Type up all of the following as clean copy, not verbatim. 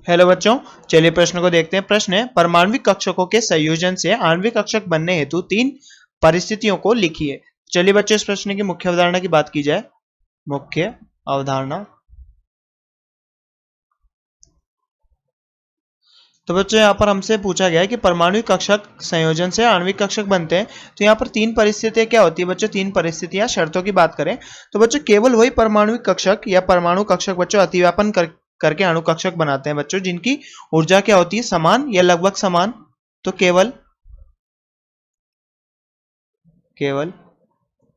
Hello बच्चों, चलिए प्रश्न को देखते हैं। प्रश्न है, परमाणविक कक्षकों के संयोजन से आणविक कक्षक बनने हेतु 3 परिस्थितियों को लिखिए। चलिए बच्चों, इस प्रश्न की मुख्य अवधारणा की बात की जाए। मुख्य अवधारणा। तो बच्चों यहाँ पर हमसे पूछा गया है कि परमाणु कक्षक संयोजन से आणविक कक्षक बनते हैं। तो यहाँ पर 3 परिस्थितियां क्या होती है बच्चों? 3 परिस्थितियां शर्तों की बात करें तो बच्चों केवल वही परमाणु कक्षक या परमाणु कक्षक बच्चों अतिव्यापन करके अणु कक्षक बनाते हैं बच्चों, जिनकी ऊर्जा क्या होती है? समान या लगभग समान। तो केवल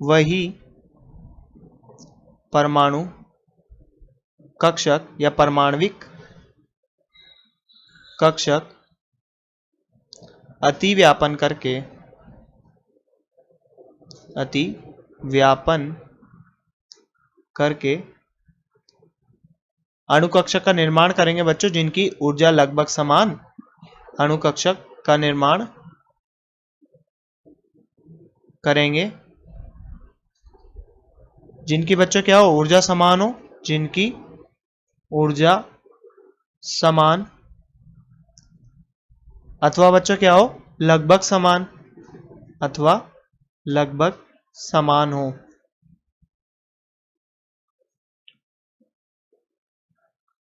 वही परमाणु कक्षक या परमाणविक कक्षक अतिव्यापन करके अणु कक्षक का निर्माण करेंगे बच्चों, जिनकी ऊर्जा लगभग समान। अणु कक्षक का निर्माण करेंगे जिनकी बच्चों क्या हो? ऊर्जा समान हो। जिनकी ऊर्जा समान अथवा बच्चों क्या हो? लगभग समान अथवा लगभग समान हो।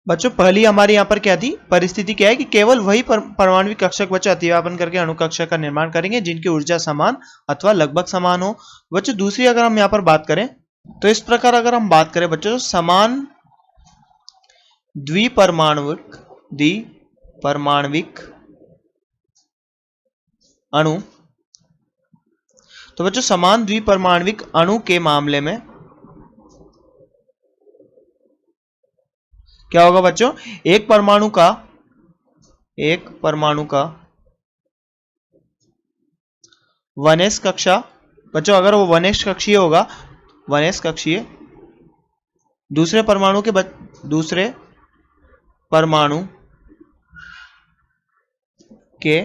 बच्चों पहली हमारी यहां पर क्या थी? परिस्थिति क्या है कि केवल वही परमाणु कक्षक बच्चों अतिव्यापन करके अणु कक्षक का निर्माण करेंगे जिनकी ऊर्जा समान अथवा लगभग समान हो। बच्चों दूसरी अगर हम यहां पर बात करें तो इस प्रकार अगर हम बात करें बच्चों, समान द्विपरमाणविक अणु। तो बच्चों समान द्विपरमाणविक अणु के मामले में क्या होगा बच्चों? एक परमाणु का 1s कक्षा बच्चों, अगर वो 1s कक्षीय होगा, 1s कक्षीय दूसरे परमाणु के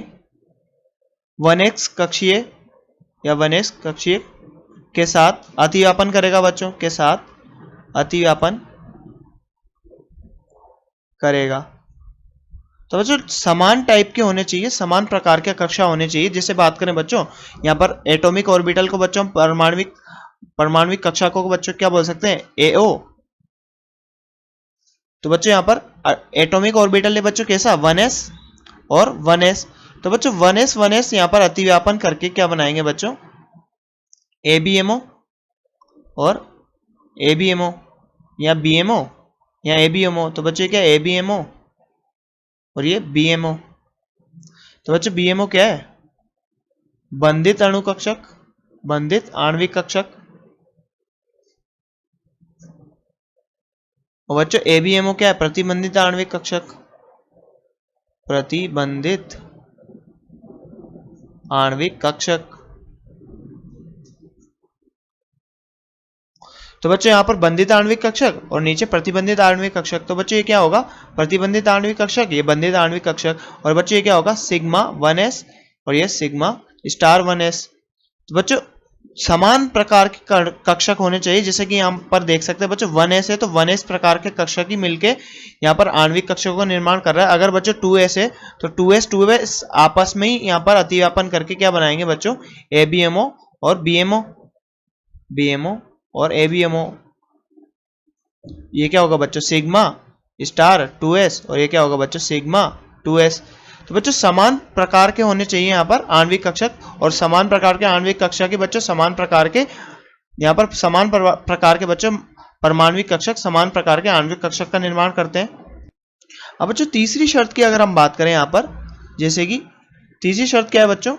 1x कक्षीय या 1s कक्षीय के साथ अतिव्यापन करेगा बच्चों, के साथ अतिव्यापन करेगा। तो बच्चों समान टाइप के होने चाहिए, समान प्रकार के कक्षा होने चाहिए। जैसे बात करें बच्चों यहां पर एटॉमिक ऑर्बिटल को बच्चों परमाणविक कक्षा को बच्चों क्या बोल सकते हैं? एओ। तो बच्चों यहां पर एटॉमिक ऑर्बिटल है बच्चों कैसा? 1s और 1s। तो बच्चों 1s यहां पर अतिव्यापन करके क्या बनाएंगे बच्चों? एबीएमओ और एबीएमओ या बीएमओ या एबीएमओ। तो बच्चों क्या? एबीएमओ और ये बीएमओ। तो बच्चों बीएमओ क्या है? बंधित अणु कक्षक, बंधित आणविक कक्षक। और बच्चों एबीएमओ क्या है? प्रतिबंधित आणविक कक्षक, प्रतिबंधित आणविक कक्षक। तो बच्चों यहां पर बंधित आणविक कक्षक और नीचे प्रतिबंधित आणविक कक्षक। तो बच्चों ये क्या होगा? प्रतिबंधित आणविक कक्षक, ये बंधित आणविक कक्षक। और बच्चों ये क्या होगा? सिग्मा 1s और ये सिग्मा स्टार 1s। तो बच्चों समान प्रकार के कक्षक होने चाहिए। जैसे कि यहाँ पर देख सकते हैं बच्चों 1s है तो 1s प्रकार के कक्षक ही मिलके यहाँ पर आणविक कक्षकों का निर्माण कर रहा है। अगर बच्चों 2s है तो 2s आपस में ही यहाँ पर अतिव्यापन करके क्या बनाएंगे बच्चों? एबीएमओ और बीएमओ और एबीएमओ। ये क्या होगा बच्चों? सिग्मा स्टार 2s और ये क्या होगा बच्चों? Sigma 2s। तो बच्चों समान प्रकार के होने चाहिए यहाँ पर आणविक कक्षक, और समान प्रकार के आणविक कक्षक के बच्चों समान प्रकार के यहाँ पर समान प्रकार के बच्चों परमाणविक कक्षक समान प्रकार के आणविक कक्षक का निर्माण करते हैं। अब बच्चों तीसरी शर्त की अगर हम बात करें यहाँ पर, जैसे कि तीसरी शर्त क्या है बच्चों?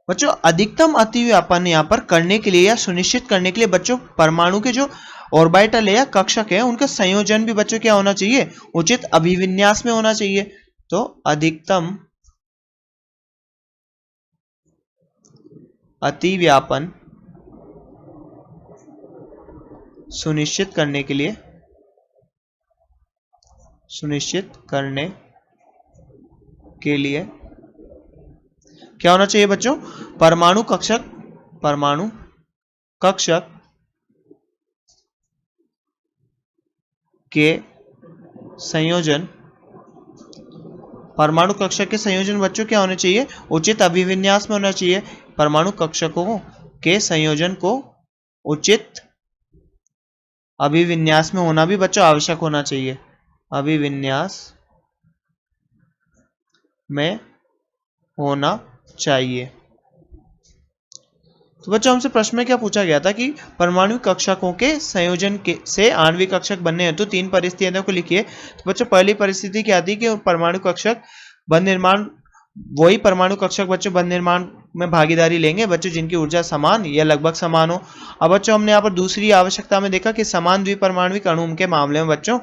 बच्चों अधिकतम अतिव्यापन यहाँ पर करने के लिए या सुनिश्चित करने के लिए बच्चों परमाणु के जो ऑर्बिटल है या कक्षक है उनका संयोजन भी बच्चों क्या होना चाहिए? उचित अभिविन्यास में होना चाहिए। तो अधिकतम अतिव्यापन सुनिश्चित करने के लिए क्या होना चाहिए बच्चों? परमाणु कक्षक के संयोजन परमाणु कक्षक के संयोजन बच्चों क्या होने चाहिए, उचित अभिविन्यास में होना चाहिए। परमाणु कक्षकों के संयोजन को उचित अभिविन्यास में होना भी बच्चों आवश्यक होना चाहिए, अभिविन्यास में होना चाहिए। तो बच्चों हमसे प्रश्न में क्या पूछा गया था कि परमाणु कक्षकों के संयोजन के से आणविक कक्षक बनने हेतु तो 3 परिस्थितियों को लिखिए। तो बच्चों पहली परिस्थिति क्या थी कि परमाणु कक्षक बंध निर्माण, वही परमाणु कक्षक बच्चों बंध निर्माण में भागीदारी लेंगे बच्चों जिनकी ऊर्जा समान या लगभग समान हो। अब बच्चों हमने यहाँ पर दूसरी आवश्यकता में देखा कि समान द्विपरमाणुक अणु के मामले में बच्चों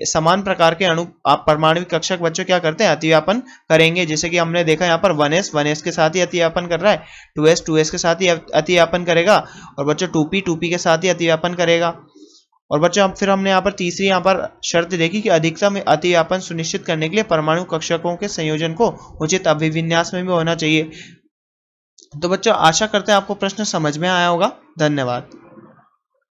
समान प्रकार के अणु आप परमाणुक कक्षक बच्चों क्या करते हैं, अतिव्यापन करेंगे। जैसे कि हमने देखा यहाँ पर 1s के साथ ही अतिव्यापन कर रहा है, 2s के साथ ही अतिव्यापन करेगा, और बच्चों 2p के साथ ही अतिव्यापन करेगा। और बच्चों फिर हमने यहाँ पर तीसरी यहाँ पर शर्त देखी कि अधिकतम अतिव्यापन सुनिश्चित करने के लिए परमाणु कक्षकों के संयोजन को उचित अभिविन्यास में भी होना चाहिए। तो बच्चों आशा करते हैं आपको प्रश्न समझ में आया होगा। धन्यवाद।